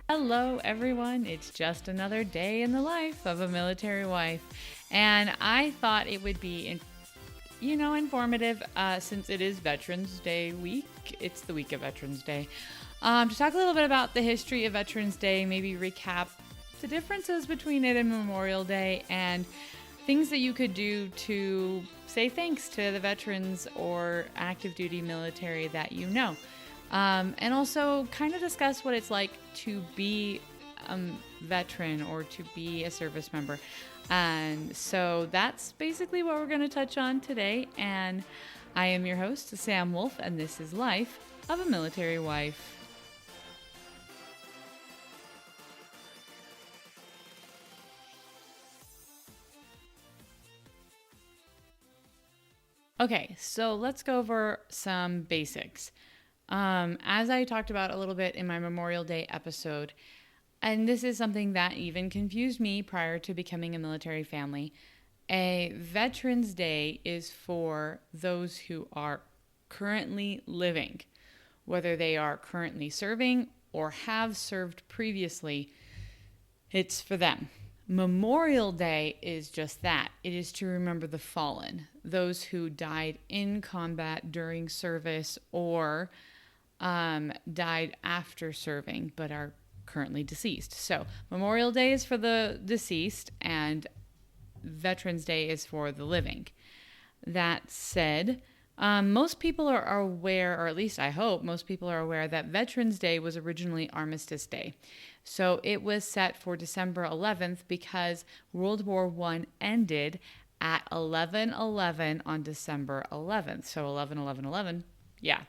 Hello, everyone. It's just another day in the life of a military wife. And I thought it would be, informative since it is Veterans Day week. It's the week of Veterans Day. To talk a little bit about the history of Veterans Day, maybe recap the differences between it and Memorial Day and things that you could do to say thanks to the veterans or active duty military that you know. And also kind of discuss what it's like to be a veteran or to be a service member. And so that's basically what we're going to touch on today. And I am your host, Sam Wolf, and this is Life of a Military Wife. Okay, so let's go over some basics. As I talked about a little bit in my Memorial Day episode, and this is something that even confused me prior to becoming a military family, a Veterans Day is for those who are currently living, whether they are currently serving or have served previously, it's for them. Memorial Day is just that. It is to remember the fallen, those who died in combat during service or died after serving but are currently deceased. So Memorial Day is for the deceased and Veterans Day is for the living. That said, most people are aware, or at least I hope most people are aware, that Veterans Day was originally Armistice Day. So it was set for December 11th because World War I ended at 11/11 on December 11th. So 11/11/11, yeah.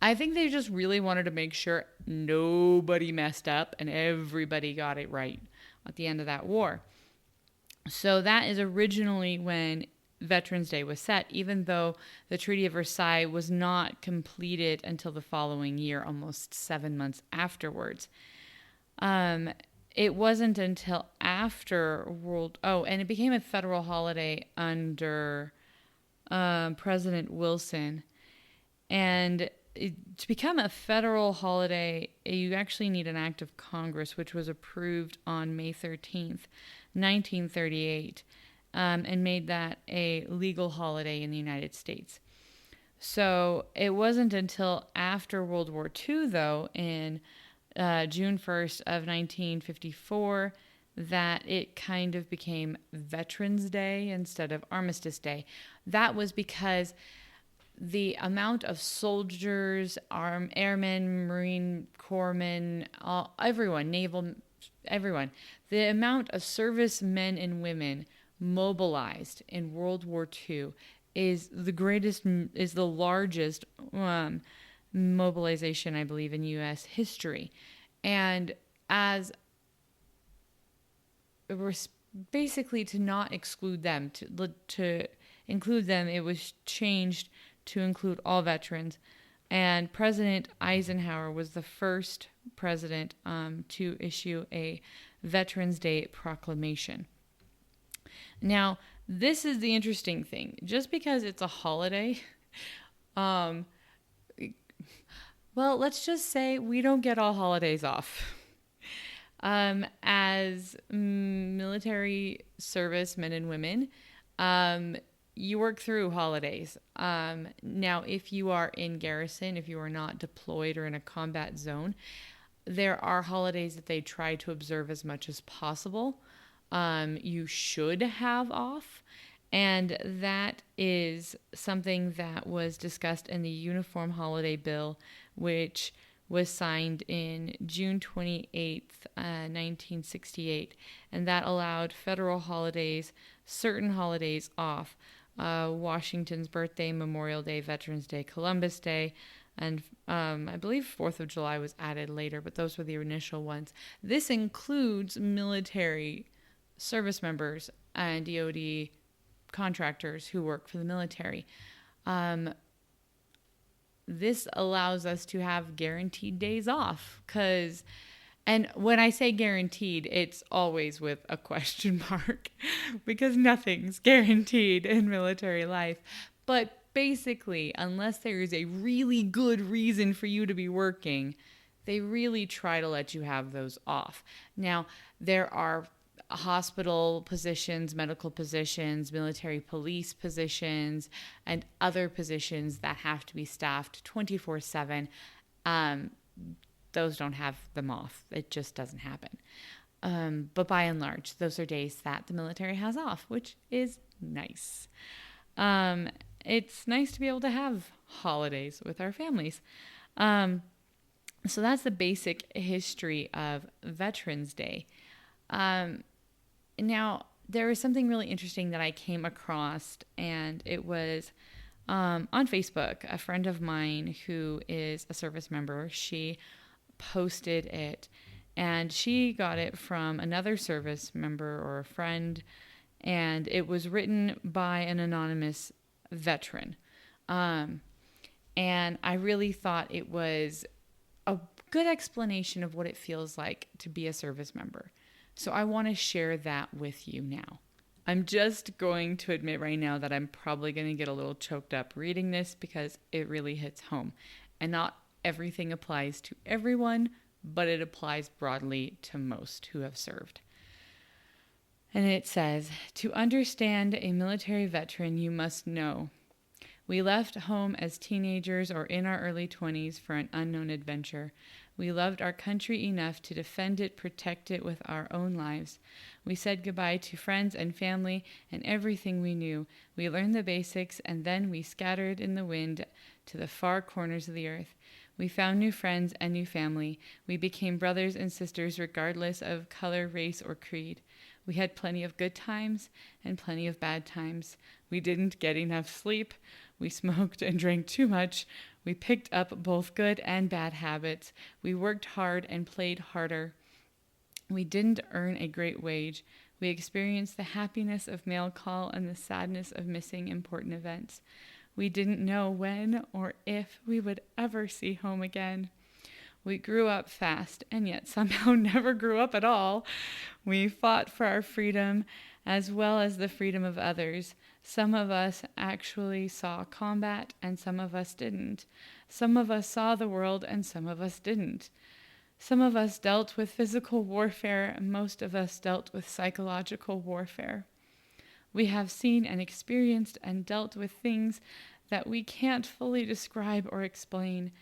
I think they just really wanted to make sure nobody messed up and everybody got it right at the end of that war. So that is originally when Veterans Day was set, even though the Treaty of Versailles was not completed until the following year, almost 7 months afterwards. It wasn't until after and it became a federal holiday under President Wilson. And to become a federal holiday, you actually need an act of Congress, which was approved on May 13th, 1938, and made that a legal holiday in the United States. So it wasn't until after World War II, though, in June 1st of 1954, that it kind of became Veterans Day instead of Armistice Day. That was because the amount of soldiers, airmen, Marine Corpsmen, everyone, naval, everyone, the amount of servicemen and women mobilized in World War II is the largest mobilization, I believe, in U.S. history. And as it was basically to not exclude them, to include them, it was changed to include all veterans. And President Eisenhower was the first president to issue a Veterans Day proclamation. Now, this is the interesting thing. Just because it's a holiday, well, let's just say we don't get all holidays off. As military service men and women, you work through holidays. Now, if you are in garrison, if you are not deployed or in a combat zone, there are holidays that they try to observe as much as possible. You should have off. And that is something that was discussed in the Uniform Holiday Bill, which was signed in June 28th, 1968. And that allowed federal holidays, certain holidays off. Washington's birthday, Memorial Day, Veterans Day, Columbus Day, and I believe 4th of July was added later, but those were the initial ones. This includes military service members and DoD contractors who work for the military. This allows us to have guaranteed days off and when I say guaranteed, it's always with a question mark because nothing's guaranteed in military life. But basically, unless there is a really good reason for you to be working, they really try to let you have those off. Now, there are hospital positions, medical positions, military police positions, and other positions that have to be staffed 24/7. Those don't have them off. It just doesn't happen. But by and large, those are days that the military has off, which is nice. It's nice to be able to have holidays with our families. So that's the basic history of Veterans Day. Now, there was something really interesting that I came across, and it was on Facebook. A friend of mine who is a service member, she posted it, and she got it from another service member or a friend, and it was written by an anonymous veteran. And I really thought it was a good explanation of what it feels like to be a service member. So I want to share that with you now. I'm just going to admit right now that I'm probably going to get a little choked up reading this because it really hits home. And not everything applies to everyone, but it applies broadly to most who have served. And it says, to understand a military veteran, you must know. We left home as teenagers or in our early 20s for an unknown adventure. We loved our country enough to defend it, protect it with our own lives. We said goodbye to friends and family and everything we knew. We learned the basics, and then we scattered in the wind to the far corners of the earth. We found new friends and new family. We became brothers and sisters regardless of color, race, or creed. We had plenty of good times and plenty of bad times. We didn't get enough sleep. We smoked and drank too much. We picked up both good and bad habits. We worked hard and played harder. We didn't earn a great wage. We experienced the happiness of mail call and the sadness of missing important events. We didn't know when or if we would ever see home again. We grew up fast and yet somehow never grew up at all. We fought for our freedom as well as the freedom of others. Some of us actually saw combat and some of us didn't. Some of us saw the world and some of us didn't. Some of us dealt with physical warfare and most of us dealt with psychological warfare. We have seen and experienced and dealt with things that we can't fully describe or explain,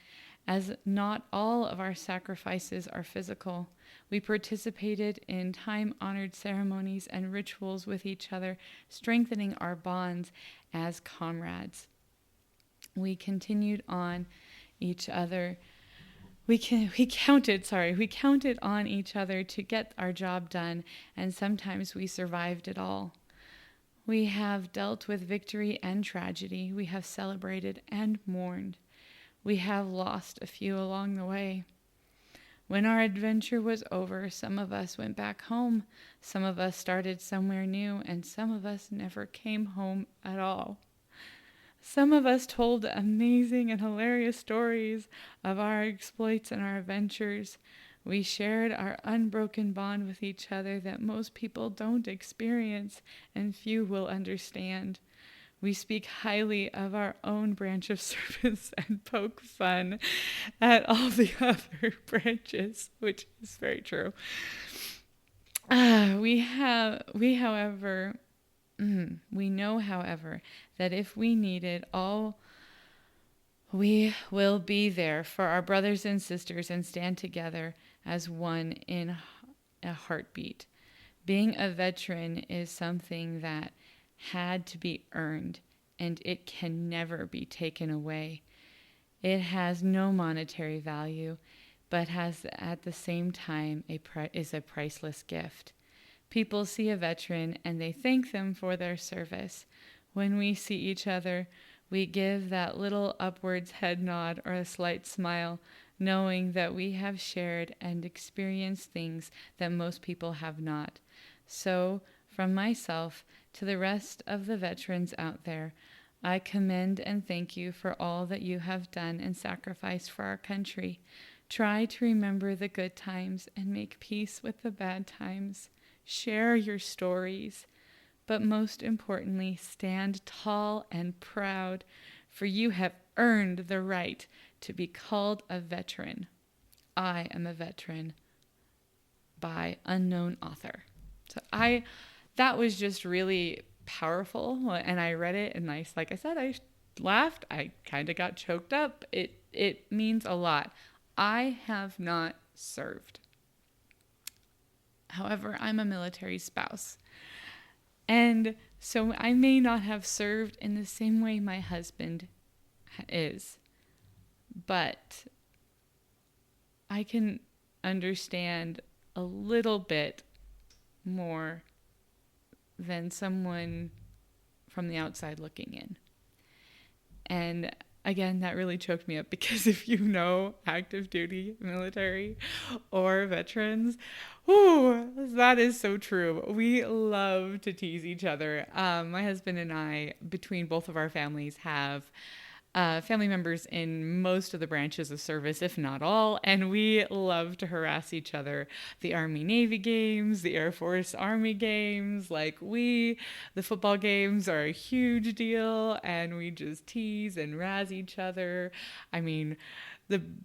as not all of our sacrifices are physical. We participated in time-honored ceremonies and rituals with each other, strengthening our bonds as comrades. We continued on each other. We counted on each other to get our job done, and sometimes we survived it all. We have dealt with victory and tragedy. We have celebrated and mourned. We have lost a few along the way. When our adventure was over, some of us went back home, some of us started somewhere new, and some of us never came home at all. Some of us told amazing and hilarious stories of our exploits and our adventures. We shared our unbroken bond with each other that most people don't experience and few will understand. We speak highly of our own branch of service and poke fun at all the other branches, which is very true. We know, however, that if we need it all, we will be there for our brothers and sisters and stand together as one in a heartbeat. Being a veteran is something that had to be earned, and it can never be taken away. It has no monetary value, but has at the same time is a priceless gift. People see a veteran and they thank them for their service. When we see each other, we give that little upwards head nod or a slight smile, knowing that we have shared and experienced things that most people have not. So, from myself to the rest of the veterans out there, I commend and thank you for all that you have done and sacrificed for our country. Try to remember the good times and make peace with the bad times. Share your stories, but most importantly, stand tall and proud, for you have earned the right to be called a veteran. I am a veteran, by unknown author. So that was just really powerful, and I read it, and like I said, I laughed. I kind of got choked up. It means a lot. I have not served. However, I'm a military spouse. And so I may not have served in the same way my husband is, but I can understand a little bit more than someone from the outside looking in. And again, that really choked me up, because if you know active duty military or veterans, whoo, that is so true. We love to tease each other. My husband and I, between both of our families, have family members in most of the branches of service, if not all, and we love to harass each other. The Army-Navy games, the Air Force-Army games, the football games are a huge deal, and we just tease and razz each other. I mean,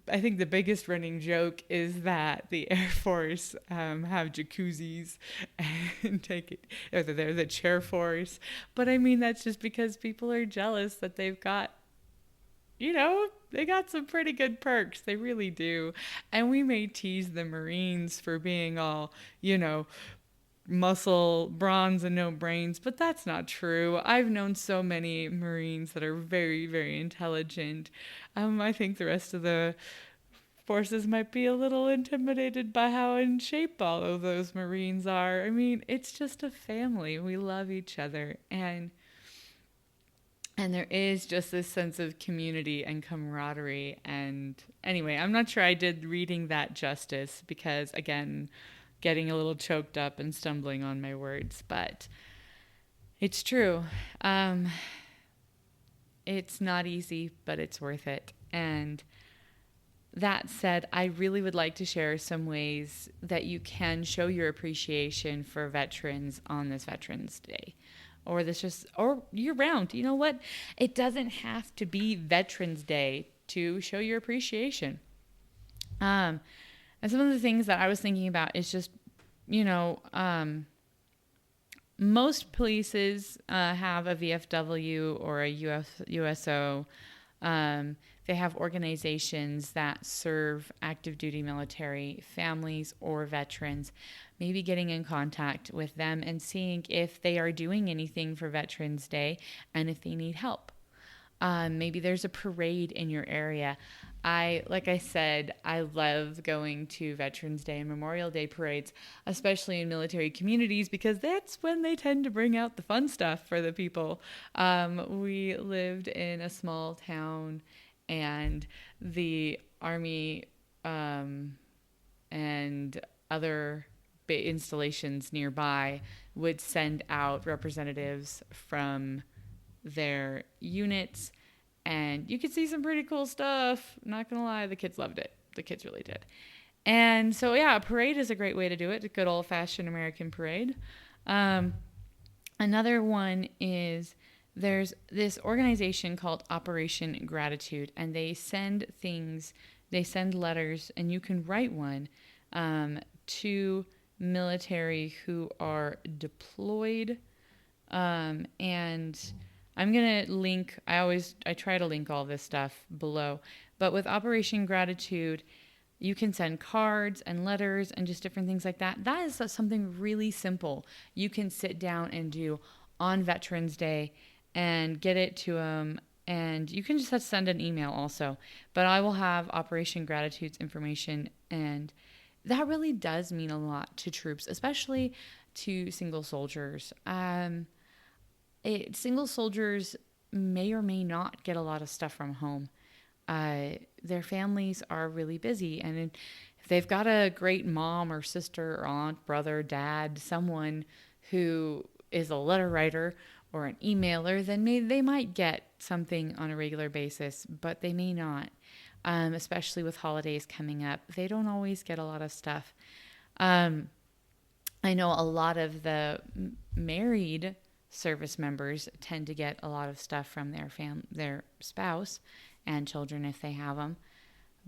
I think the biggest running joke is that the Air Force have jacuzzis and they're the chair force. But I mean, that's just because people are jealous that they've got, they got some pretty good perks. They really do. And we may tease the Marines for being all, muscle, bronze, and no brains, but that's not true. I've known so many Marines that are very, very intelligent. I think the rest of the forces might be a little intimidated by how in shape all of those Marines are. I mean, it's just a family. We love each other. And there is just this sense of community and camaraderie. And anyway, I'm not sure I did reading that justice, because, again, getting a little choked up and stumbling on my words. But it's true. It's not easy, but it's worth it. And that said, I really would like to share some ways that you can show your appreciation for veterans on this Veterans Day. Or year round. You know what? It doesn't have to be Veterans Day to show your appreciation. And some of the things that I was thinking about is just, most places have a VFW or a USO. They have organizations that serve active duty military families or veterans. Maybe getting in contact with them and seeing if they are doing anything for Veterans Day and if they need help. Maybe there's a parade in your area. Like I said, I love going to Veterans Day and Memorial Day parades, especially in military communities, because that's when they tend to bring out the fun stuff for the people. We lived in a small town, and the Army and other installations nearby would send out representatives from their units, and you could see some pretty cool stuff. Not gonna lie, the kids loved it. The kids really did. And so, yeah, a parade is a great way to do it. A good old-fashioned American parade. Another one is there's this organization called Operation Gratitude, and they send letters, and you can write one to military who are deployed. And I'm going to link, I try to link all this stuff below, but with Operation Gratitude, you can send cards and letters and just different things like that. That is something really simple you can sit down and do on Veterans Day and get it to them. And you can just send an email also, but I will have Operation Gratitude's information, and that really does mean a lot to troops, especially to single soldiers. Single soldiers may or may not get a lot of stuff from home. Their families are really busy, and if they've got a great mom or sister or aunt, brother, dad, someone who is a letter writer or an emailer, then they might get something on a regular basis, but they may not. Especially with holidays coming up, they don't always get a lot of stuff. I know a lot of the married service members tend to get a lot of stuff from their spouse and children if they have them.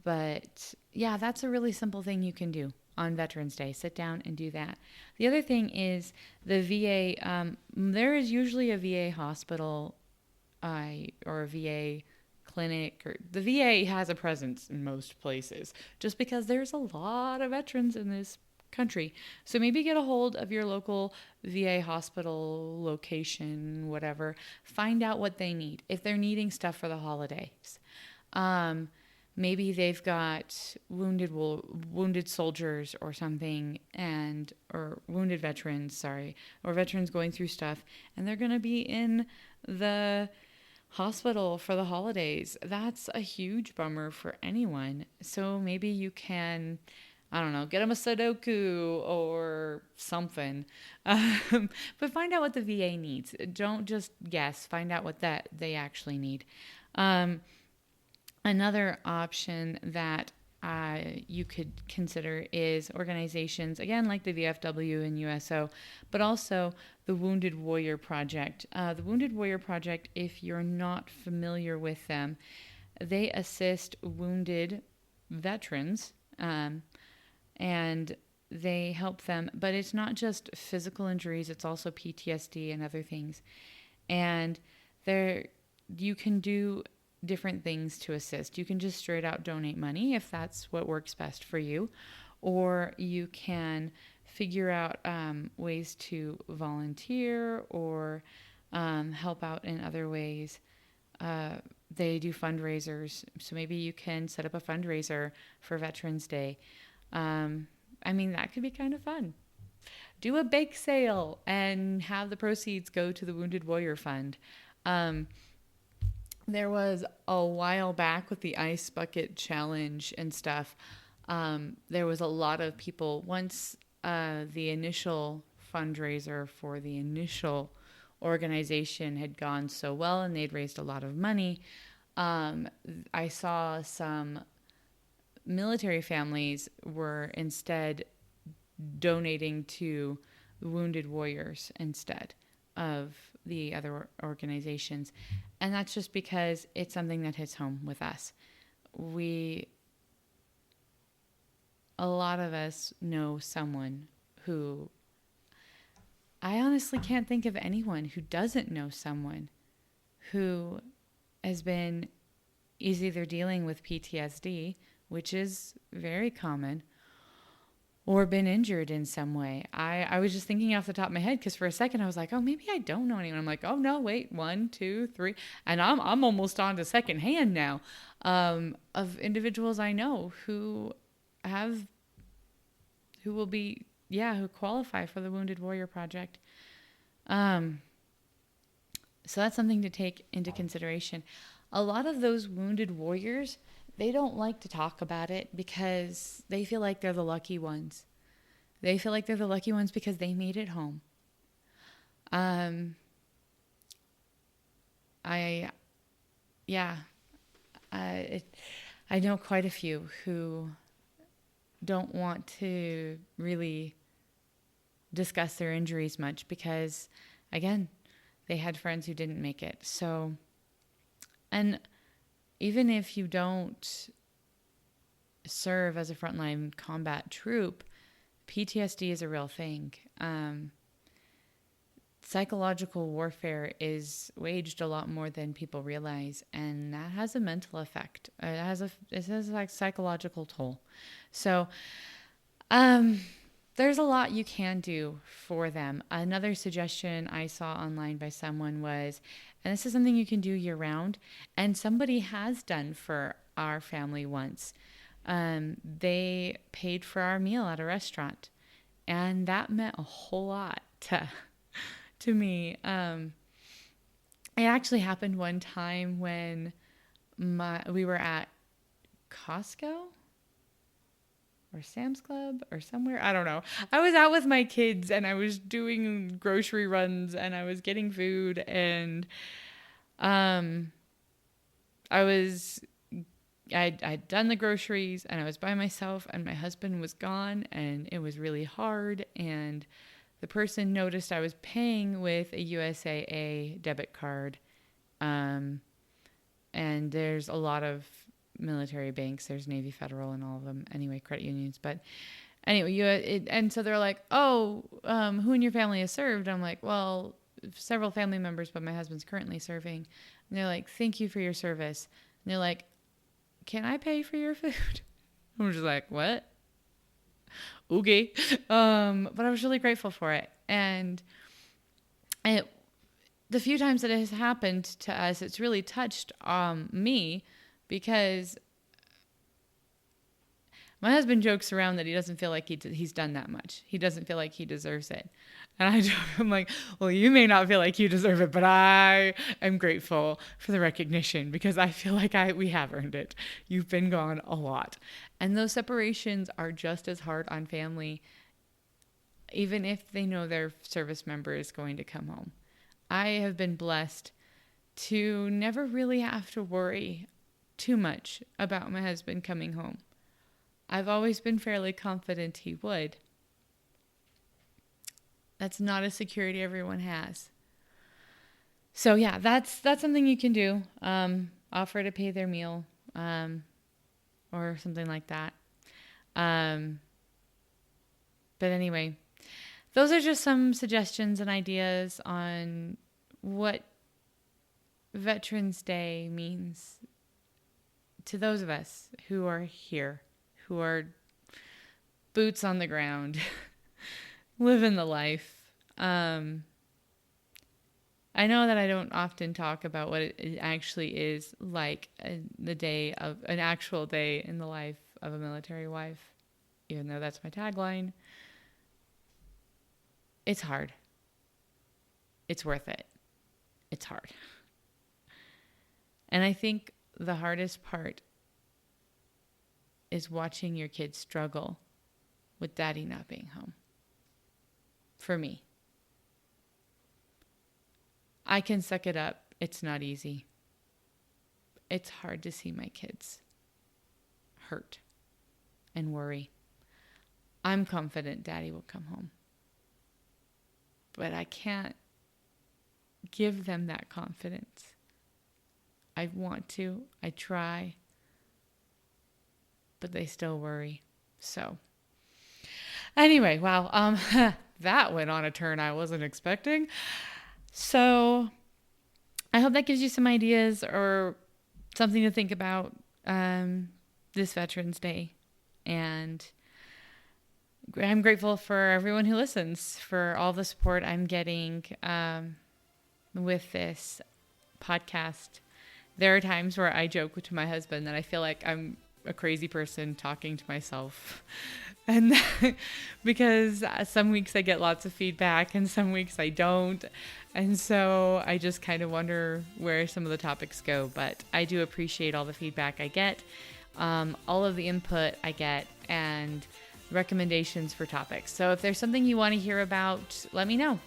But yeah, that's a really simple thing you can do on Veterans Day. Sit down and do that. The other thing is the VA. There is usually a VA hospital or a VA clinic, or the VA has a presence in most places just because there's a lot of veterans in this country. So maybe get a hold of your local VA hospital location, whatever. Find out what they need. If they're needing stuff for the holidays, maybe they've got wounded soldiers or something, or wounded veterans, sorry, or veterans going through stuff, and they're going to be in the hospital for the holidays. That's a huge bummer for anyone. So maybe you can, I don't know, get them a Sudoku or something. But find out what the VA needs. Don't just guess. Find out what they actually need. Another option that you could consider is organizations, again, like the VFW and USO, but also the Wounded Warrior Project. The Wounded Warrior Project, if you're not familiar with them, they assist wounded veterans, and they help them, but it's not just physical injuries, it's also PTSD and other things. And you can do different things to assist. You can just straight out donate money if that's what works best for you, or you can figure out ways to volunteer or help out in other ways. They do fundraisers, so maybe you can set up a fundraiser for Veterans Day. That could be kind of fun. Do a bake sale and have the proceeds go to the Wounded Warrior Fund. There was a while back with the ice bucket challenge and stuff. There was a lot of people, once the initial fundraiser for the initial organization had gone so well and they'd raised a lot of money, I saw some military families were instead donating to wounded warriors instead of the other organizations. And that's just because it's something that hits home with us. A lot of us know someone who, I honestly can't think of anyone who doesn't know someone who is either dealing with PTSD, which is very common, or been injured in some way. I was just thinking off the top of my head because for a second I was like, oh, maybe I don't know anyone. I'm like, oh no, wait, 1, 2, 3, and I'm almost on to secondhand now of individuals I know who qualify for the Wounded Warrior Project. So that's something to take into consideration. A lot of those wounded warriors, they don't like to talk about it because they feel like they're the lucky ones. They feel like they're the lucky ones because they made it home. I know quite a few who don't want to really discuss their injuries much because, again, they had friends who didn't make it. So, and even if you don't serve as a frontline combat troop, PTSD is a real thing. Psychological warfare is waged a lot more than people realize, and that has a mental effect. It has a psychological toll. So, there's a lot you can do for them. Another suggestion I saw online by someone was, and this is something you can do year round, and somebody has done for our family once. They paid for our meal at a restaurant, and that meant a whole lot to me. It actually happened one time when we were at Costco or Sam's Club or somewhere. I don't know. I was out with my kids and I was doing grocery runs and I was getting food, and I'd done the groceries and I was by myself and my husband was gone and it was really hard, and the person noticed I was paying with a USAA debit card. And there's a lot of military banks. There's Navy Federal and all of them. Anyway, credit unions. But anyway, and so they're like, oh, who in your family has served? I'm like, well, several family members, but my husband's currently serving. And they're like, thank you for your service. And they're like, can I pay for your food? I'm just like, what? Okay. But I was really grateful for it. And the few times that it has happened to us, it's really touched me, because my husband jokes around that he doesn't feel like he's done that much. He doesn't feel like he deserves it. And I'm like, well, you may not feel like you deserve it, but I am grateful for the recognition, because I feel like we have earned it. You've been gone a lot. And those separations are just as hard on family, even if they know their service member is going to come home. I have been blessed to never really have to worry too much about my husband coming home. I've always been fairly confident he would. That's not a security everyone has. So yeah, that's something you can do. Offer to pay their meal, or something like that. But anyway, those are just some suggestions and ideas on what Veterans Day means to those of us who are here, who are boots on the ground, living the life. I know that I don't often talk about what it actually is like an actual day in the life of a military wife, even though that's my tagline. It's hard. It's worth it. It's hard. And I think the hardest part is watching your kids struggle with daddy not being home. For me. I can suck it up. It's not easy. It's hard to see my kids hurt and worry. I'm confident daddy will come home. But I can't give them that confidence. I want to. I try. But they still worry. So, anyway, wow. That went on a turn I wasn't expecting. So, I hope that gives you some ideas or something to think about this Veterans Day. And I'm grateful for everyone who listens, for all the support I'm getting with this podcast. There are times where I joke to my husband that I feel like I'm a crazy person talking to myself. And because some weeks I get lots of feedback and some weeks I don't. And so I just kind of wonder where some of the topics go. But I do appreciate all the feedback I get, all of the input I get, and recommendations for topics. So if there's something you want to hear about, let me know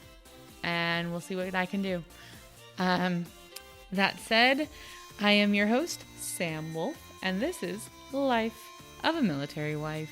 and we'll see what I can do. That said, I am your host, Sam Wolf, and this is Life of a Military Wife.